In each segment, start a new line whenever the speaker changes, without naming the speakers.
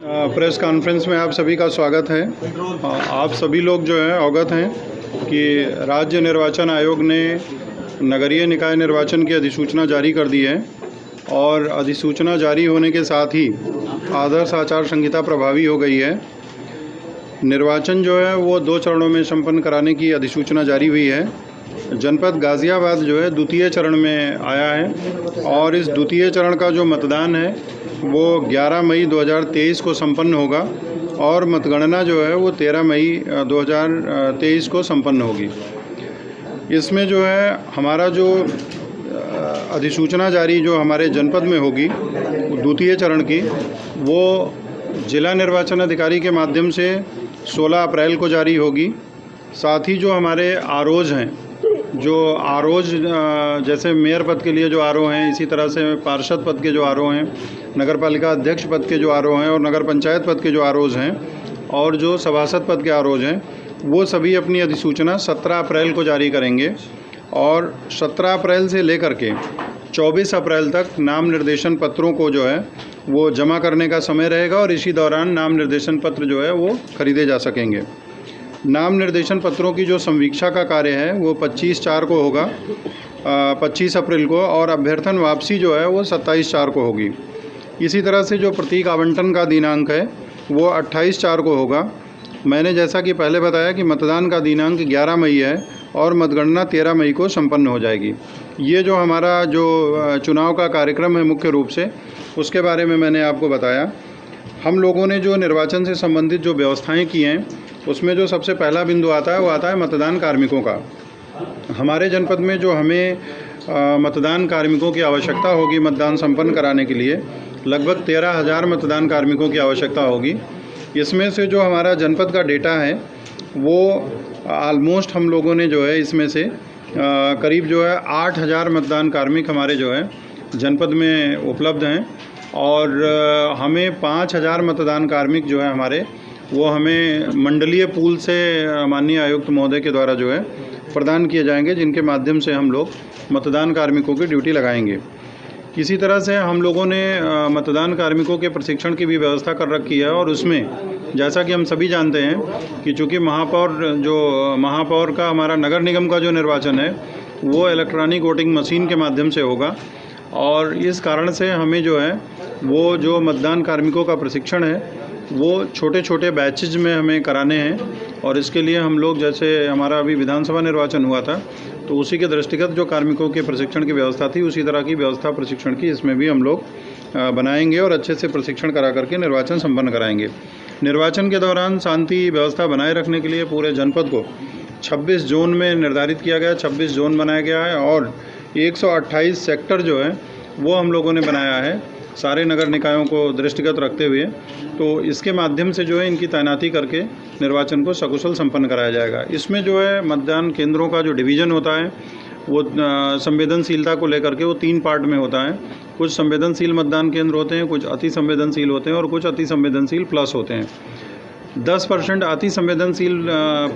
Press conference में आप सभी का स्वागत है। आप सभी लोग जो है अवगत हैं कि राज्य निर्वाचन आयोग ने नगरीय निकाय निर्वाचन की अधिसूचना जारी कर दी है और अधिसूचना जारी होने के साथ ही आदर्श आचार संहिता प्रभावी हो गई है। निर्वाचन जो है वो 2 चरणों में संपन्न कराने की अधिसूचना जारी हुई है। जनपद गाज़ियाबाद जो है द्वितीय चरण में आया है और इस द्वितीय चरण का जो मतदान है वो 11 मई 2023 को संपन्न होगा और मतगणना जो है वो 13 मई 2023 को संपन्न होगी। इसमें जो है हमारा जो अधिसूचना जारी जो हमारे जनपद में होगी द्वितीय चरण की, वो जिला निर्वाचन अधिकारी के माध्यम से 16 अप्रैल को जारी होगी। साथ ही जो हमारे आरओज़ हैं, जो आरओज़ जैसे मेयर पद के लिए जो आरओ हैं, इसी तरह से पार्षद पद के जो आरओ हैं, नगर पालिका अध्यक्ष पद के जो आरओ हैं और नगर पंचायत पद के जो आरओज़ हैं और जो सभासद पद के आरओज़ हैं, वो सभी अपनी अधिसूचना 17 अप्रैल को जारी करेंगे और 17 अप्रैल से लेकर के 24 अप्रैल तक नाम निर्देशन पत्रों को जो है वो जमा करने का समय रहेगा और इसी दौरान नाम निर्देशन पत्र जो है वो खरीदे जा सकेंगे। नाम निर्देशन पत्रों की जो संवीक्षा का कार्य है वो 25/4 को होगा, 25 अप्रैल को, और अभ्यर्थन वापसी जो है वो 27/4 को होगी। इसी तरह से जो प्रतीक आवंटन का दिनांक है वो 28/4 को होगा। मैंने जैसा कि पहले बताया कि मतदान का दिनांक 11 मई है और मतगणना 13 मई को संपन्न हो जाएगी। ये जो हमारा जो चुनाव का कार्यक्रम है मुख्य रूप से, उसके बारे में मैंने आपको बताया। हम लोगों ने जो निर्वाचन से संबंधित जो व्यवस्थाएं की हैं उसमें जो सबसे पहला बिंदु आता है वो आता है मतदान कार्मिकों का। हमारे जनपद में जो हमें मतदान कार्मिकों की आवश्यकता होगी मतदान संपन्न कराने के लिए, लगभग 13,000 मतदान कार्मिकों की आवश्यकता होगी। इसमें से जो हमारा जनपद का डेटा है वो ऑलमोस्ट हम लोगों ने जो है इसमें से करीब जो है 8,000 मतदान कार्मिक हमारे जो है जनपद में उपलब्ध हैं और हमें 5,000 मतदान कार्मिक जो है हमारे वो हमें मंडलीय पूल से माननीय आयुक्त महोदय के द्वारा जो है प्रदान किए जाएंगे, जिनके माध्यम से हम लोग मतदान कार्मिकों की ड्यूटी लगाएंगे। इसी तरह से हम लोगों ने मतदान कार्मिकों के प्रशिक्षण की भी व्यवस्था कर रखी है और उसमें जैसा कि हम सभी जानते हैं कि चूँकि महापौर का हमारा नगर निगम का जो निर्वाचन है वो इलेक्ट्रॉनिक वोटिंग मशीन के माध्यम से होगा और इस कारण से हमें जो है वो जो मतदान कार्मिकों का प्रशिक्षण है वो छोटे छोटे बैचेज में हमें कराने हैं और इसके लिए हम लोग, जैसे हमारा अभी विधानसभा निर्वाचन हुआ था तो उसी के दृष्टिगत जो कार्मिकों के प्रशिक्षण की व्यवस्था थी उसी तरह की व्यवस्था प्रशिक्षण की इसमें भी हम लोग बनाएंगे और अच्छे से प्रशिक्षण करा करके निर्वाचन संपन्न कराएंगे। निर्वाचन के दौरान शांति व्यवस्था बनाए रखने के लिए पूरे जनपद को 26 जोन में निर्धारित किया गया, 26 जोन बनाया गया है और 128 सेक्टर जो है वो हम लोगों ने बनाया है सारे नगर निकायों को दृष्टिगत रखते हुए। तो इसके माध्यम से जो है इनकी तैनाती करके निर्वाचन को सकुशल संपन्न कराया जाएगा। इसमें जो है मतदान केंद्रों का जो डिवीज़न होता है वो संवेदनशीलता को लेकर के वो 3 पार्ट में होता है। कुछ संवेदनशील मतदान केंद्र होते हैं, कुछ अति संवेदनशील होते हैं और कुछ अति संवेदनशील प्लस होते हैं। 10% अति संवेदनशील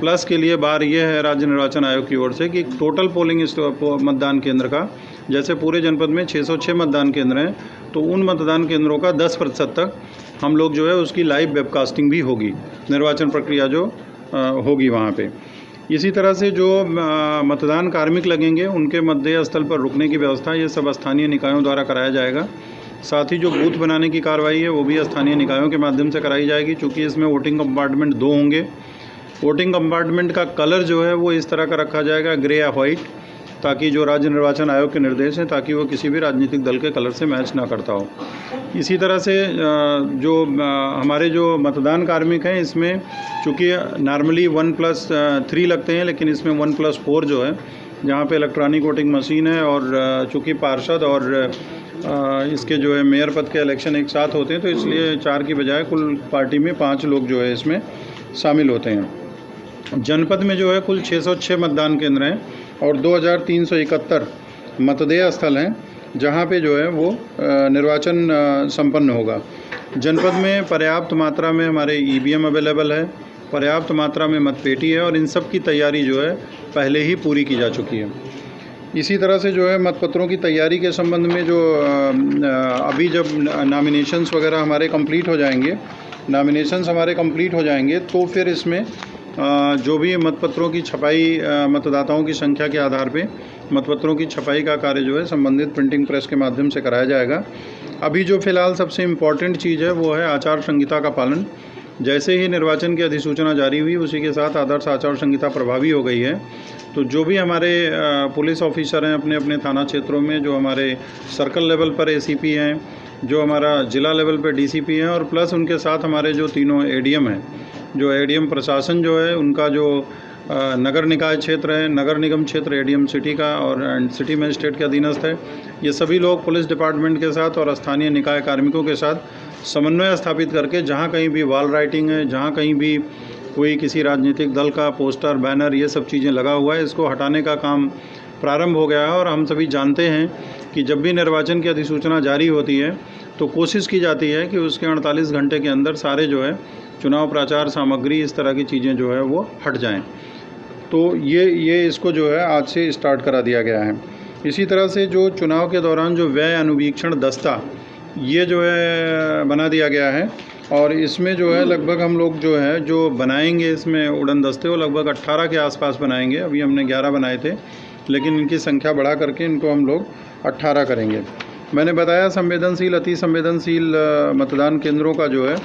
प्लस के लिए बार ये है राज्य निर्वाचन आयोग की ओर से कि टोटल पोलिंग मतदान केंद्र का, जैसे पूरे जनपद में 606 मतदान केंद्र हैं तो उन मतदान केंद्रों का 10% तक हम लोग जो है उसकी लाइव वेबकास्टिंग भी होगी, निर्वाचन प्रक्रिया जो होगी वहाँ पे। इसी तरह से जो मतदान कार्मिक लगेंगे उनके मतदेय स्थल पर रुकने की व्यवस्था ये सब स्थानीय निकायों द्वारा कराया जाएगा। साथ ही जो बूथ बनाने की कार्रवाई है वो भी स्थानीय निकायों के माध्यम से कराई जाएगी। चूँकि इसमें वोटिंग कंपार्टमेंट 2 होंगे। वोटिंग कंपार्टमेंट का कलर जो है वो इस तरह का रखा जाएगा, ग्रे या वाइट, ताकि जो राज्य निर्वाचन आयोग के निर्देश हैं ताकि वो किसी भी राजनीतिक दल के कलर से मैच ना करता हो। इसी तरह से जो हमारे जो मतदान कार्मिक हैं इसमें चूँकि नॉर्मली 1+3 लगते हैं, लेकिन इसमें 1+4 जो है जहाँ पे इलेक्ट्रॉनिक वोटिंग मशीन है और चूँकि पार्षद और इसके जो है मेयर पद के इलेक्शन एक साथ होते हैं तो इसलिए 4 की बजाय कुल पार्टी में 5 लोग जो है इसमें शामिल होते हैं। जनपद में जो है कुल 606 मतदान केंद्र हैं और 2371 मतदेय स्थल हैं जहाँ पे जो है वो निर्वाचन संपन्न होगा। जनपद में पर्याप्त मात्रा में हमारे ईवीएम अवेलेबल है, पर्याप्त मात्रा में मतपेटी है और इन सब की तैयारी जो है पहले ही पूरी की जा चुकी है। इसी तरह से जो है मतपत्रों की तैयारी के संबंध में जो अभी जब नॉमिनेशंस वगैरह हमारे कंप्लीट हो जाएंगे नॉमिनेशंस हमारे कंप्लीट हो जाएंगे तो फिर इसमें जो भी मतपत्रों की छपाई मतदाताओं की संख्या के आधार पे मतपत्रों की छपाई का कार्य जो है संबंधित प्रिंटिंग प्रेस के माध्यम से कराया जाएगा। अभी जो फ़िलहाल सबसे इम्पॉर्टेंट चीज़ है वो है आचार संहिता का पालन। जैसे ही निर्वाचन की अधिसूचना जारी हुई उसी के साथ आदर्श आचार संहिता प्रभावी हो गई है। तो जो भी हमारे पुलिस ऑफिसर हैं अपने अपने थाना क्षेत्रों में, जो हमारे सर्कल लेवल पर एसीपी हैं, जो हमारा ज़िला लेवल पर डीसीपी हैं और प्लस उनके साथ हमारे जो तीनों एडीएम हैं, जो एडीएम प्रशासन जो है उनका जो नगर निकाय क्षेत्र है, नगर निगम क्षेत्र एडीएम सिटी का और सिटी मजिस्ट्रेट के अधीनस्थ है, ये सभी लोग पुलिस डिपार्टमेंट के साथ और स्थानीय निकाय कार्मिकों के साथ समन्वय स्थापित करके जहाँ कहीं भी वॉल राइटिंग है, जहाँ कहीं भी कोई किसी राजनीतिक दल का पोस्टर बैनर ये सब चीज़ें लगा हुआ है, इसको हटाने का काम प्रारंभ हो गया है। और हम सभी जानते हैं कि जब भी निर्वाचन की अधिसूचना जारी होती है तो कोशिश की जाती है कि उसके 48 घंटे के अंदर सारे जो है चुनाव प्रचार सामग्री इस तरह की चीज़ें जो है वो हट जाएं। तो ये इसको जो है आज से स्टार्ट करा दिया गया है। इसी तरह से जो चुनाव के दौरान जो व्यय अनुवीक्षण दस्ता ये जो है बना दिया गया है और इसमें जो है लगभग हम लोग जो है जो बनाएंगे इसमें उड़न दस्ते वो लगभग 18 के आसपास बनाएंगे। अभी हमने 11 बनाए थे लेकिन इनकी संख्या बढ़ा करके इनको हम लोग 18 करेंगे। मैंने बताया संवेदनशील अति संवेदनशील मतदान केंद्रों का जो है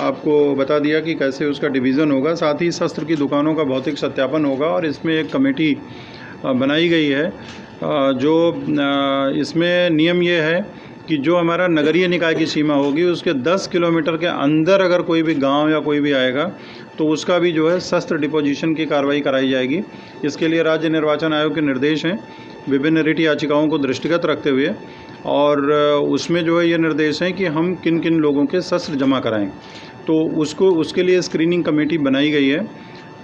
आपको बता दिया कि कैसे उसका डिवीज़न होगा। साथ ही शस्त्र की दुकानों का भौतिक सत्यापन होगा और इसमें एक कमेटी बनाई गई है। जो इसमें नियम ये है कि जो हमारा नगरीय निकाय की सीमा होगी उसके 10 किलोमीटर के अंदर अगर कोई भी गांव या कोई भी आएगा तो उसका भी जो है शस्त्र डिपोजिशन की कार्रवाई कराई जाएगी। इसके लिए राज्य निर्वाचन आयोग के निर्देश हैं विभिन्न रिट याचिकाओं को दृष्टिगत रखते हुए, और उसमें जो है ये निर्देश हैं कि हम किन किन लोगों के शस्त्र जमा कराएं। तो उसके लिए स्क्रीनिंग कमेटी बनाई गई है।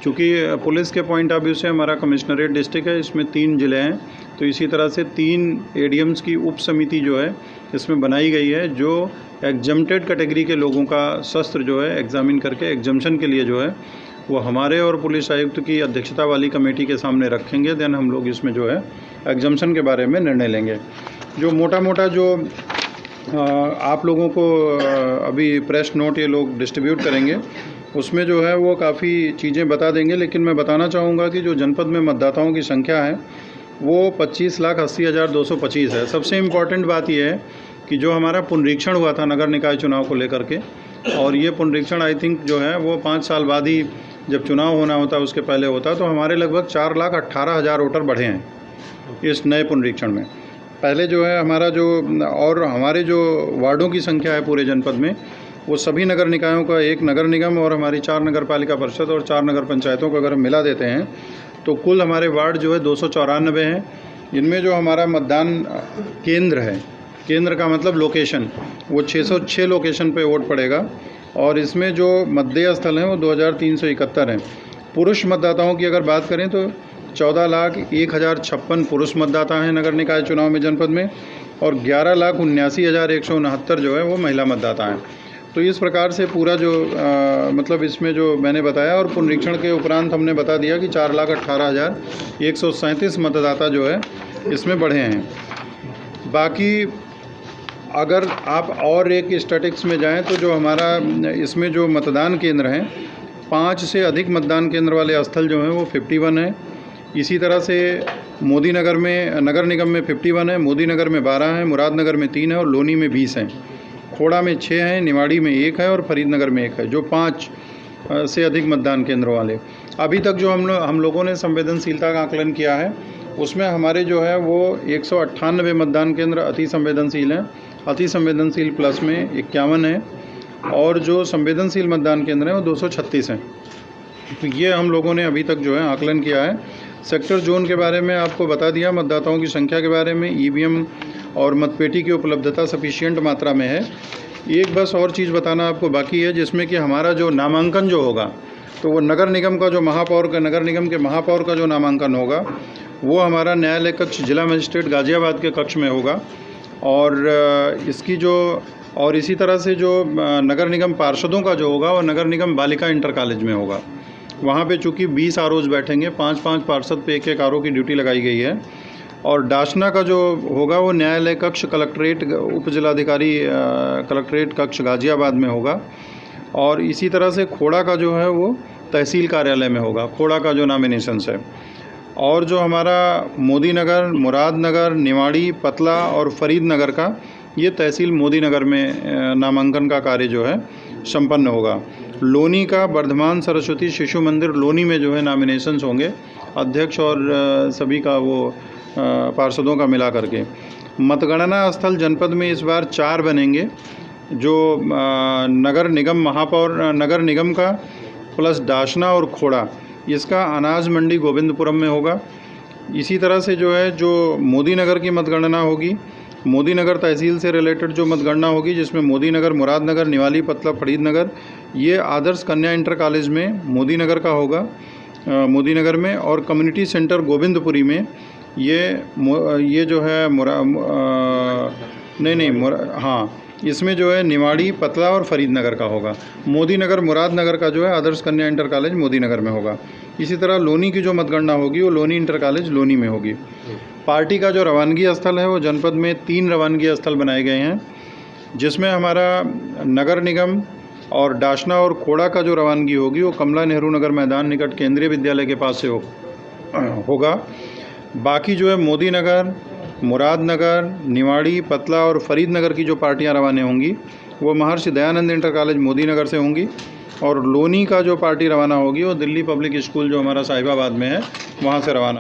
चूँकि पुलिस के पॉइंट ऑफ व्यू से हमारा कमिश्नरेट डिस्ट्रिक्ट है, इसमें 3 ज़िले हैं, तो इसी तरह से 3 एडीएम्स की उप समिति जो है इसमें बनाई गई है जो एग्जम्प्टेड कैटेगरी के लोगों का शस्त्र जो है एग्जामिन करके एग्जम्पशन के लिए जो है वो हमारे और पुलिस आयुक्त की अध्यक्षता वाली कमेटी के सामने रखेंगे। देन हम लोग इसमें जो है एग्जम्पशन के बारे में निर्णय लेंगे। जो मोटा मोटा जो आप लोगों को अभी प्रेस नोट ये लोग डिस्ट्रीब्यूट करेंगे उसमें जो है वो काफ़ी चीज़ें बता देंगे, लेकिन मैं बताना चाहूँगा कि जो जनपद में मतदाताओं की संख्या है वो 25,80,225 है। सबसे इम्पॉर्टेंट बात यह है कि जो हमारा पुनरीक्षण हुआ था नगर निकाय चुनाव को लेकर के, और ये पुनरीक्षण आई थिंक जो है वो 5 साल बाद ही जब चुनाव होना होता है उसके पहले होता, तो हमारे लगभग 4,18,000 वोटर बढ़े हैं इस नए पुनरीक्षण में। पहले जो है हमारा जो और हमारे जो वार्डों की संख्या है पूरे जनपद में वो सभी नगर निकायों का, एक नगर निगम और हमारी 4 नगर पालिका परिषद और 4 नगर पंचायतों को अगर हम मिला देते हैं तो कुल हमारे वार्ड जो है 294 हैं। इनमें जो हमारा मतदान केंद्र है, केंद्र का मतलब लोकेशन, वो 606 लोकेशन पे वोट पड़ेगा और इसमें जो मतदेय स्थल हैं वो 2371 हैं। पुरुष मतदाताओं की अगर बात करें तो 14,01,056 पुरुष मतदाता हैं नगर निकाय चुनाव में जनपद में, और 11,79,169 जो है वो महिला मतदाता हैं। तो इस प्रकार से पूरा जो मतलब इसमें जो मैंने बताया, और पुनरीक्षण के उपरांत हमने बता दिया कि 4,18,137 मतदाता जो है इसमें बढ़े हैं। बाकी अगर आप और एक स्टैटिक्स में जाएं तो जो हमारा इसमें जो मतदान केंद्र हैं 5 से अधिक मतदान केंद्र वाले स्थल जो हैं वो 51 है। इसी तरह से मोदी नगर में, नगर निगम में 51 है, मोदी नगर में 12 है, मुरादनगर में 3 है और लोनी में 20 हैं, खोड़ा में 6 हैं, निवाड़ी में 1 है और फरीदनगर में 1 है, जो 5 से अधिक मतदान केंद्रों वाले। अभी तक जो हम लोगों ने संवेदनशीलता का आकलन किया है उसमें हमारे जो है वो 198 मतदान केंद्र अति संवेदनशील हैं। अति संवेदनशील प्लस में 51 है और जो संवेदनशील मतदान केंद्र हैं वो 236 हैं। तो ये हम लोगों ने अभी तक जो है आकलन किया है। सेक्टर जोन के बारे में आपको बता दिया, मतदाताओं की संख्या के बारे में, ईवीएम और मतपेटी की उपलब्धता सफिशिएंट मात्रा में है। एक बस और चीज़ बताना आपको बाकी है, जिसमें कि हमारा जो नामांकन जो होगा तो वो नगर निगम का जो महापौर का, नगर निगम के महापौर का जो नामांकन होगा वो हमारा न्यायालय कक्ष जिला मजिस्ट्रेट गाज़ियाबाद के कक्ष में होगा। और इसकी जो और इसी तरह से जो नगर निगम पार्षदों का जो होगा वो नगर निगम बालिका इंटर कॉलेज में होगा। वहाँ पे चूँकि 20 आरओज बैठेंगे, 5-5 पार्षद पे 1-1 आरओ की ड्यूटी लगाई गई है। और डाशना का जो होगा वो न्यायालय कक्ष कलेक्ट्रेट उप जिलाधिकारी कलेक्ट्रेट कक्ष गाज़ियाबाद में होगा। और इसी तरह से खोड़ा का जो है वो तहसील कार्यालय में होगा, खोड़ा का जो नॉमिनेशंस है। और जो हमारा मोदी नगर, मुरादनगर, निवाड़ी, पतला और फरीद नगर का, ये तहसील मोदी नगर में नामांकन का कार्य जो है संपन्न होगा। लोनी का वर्धमान सरस्वती शिशु मंदिर लोनी में जो है नॉमिनेशंस होंगे, अध्यक्ष और सभी का वो पार्षदों का मिला करके। मतगणना स्थल जनपद में इस बार 4 बनेंगे, जो नगर निगम महापौर नगर निगम का प्लस डाशना और खोड़ा, इसका अनाज मंडी गोविंदपुरम में होगा। इसी तरह से जो है जो मोदी नगर की मतगणना होगी, मोदी नगर तहसील से रिलेटेड जो मतगणना होगी, जिसमें मोदी नगर, मुरादनगर, निवाली, पतला, फरीद नगर, ये आदर्श कन्या इंटर कॉलेज में मोदी नगर का होगा, मोदी नगर में। और कम्युनिटी सेंटर गोविंदपुरी में ये जो है इसमें जो है निवाड़ी, पतला और फरीद नगर का होगा। मोदी नगर, मुरादनगर का जो है आदर्श कन्या इंटर कॉलेज मोदी नगर में होगा। इसी तरह लोनी की जो मतगणना होगी वो लोनी इंटर कॉलेज लोनी में होगी। पार्टी का जो रवानगी स्थल है वो जनपद में 3 रवानगी स्थल बनाए गए हैं, जिसमें हमारा नगर निगम और डाशना और खोड़ा का जो रवानगी होगी वो कमला नेहरू नगर मैदान निकट केंद्रीय विद्यालय के पास से होगा। बाकी जो है मोदी नगर, मुरादनगर, निवाड़ी, पतला और फरीद नगर की जो पार्टियां रवाना होंगी वो महर्षि दयानंद इंटर कॉलेज मोदी नगर से होंगी। और लोनी का जो पार्टी रवाना होगी वो दिल्ली पब्लिक स्कूल जो हमारा साहिबाबाद में है वहाँ से रवाना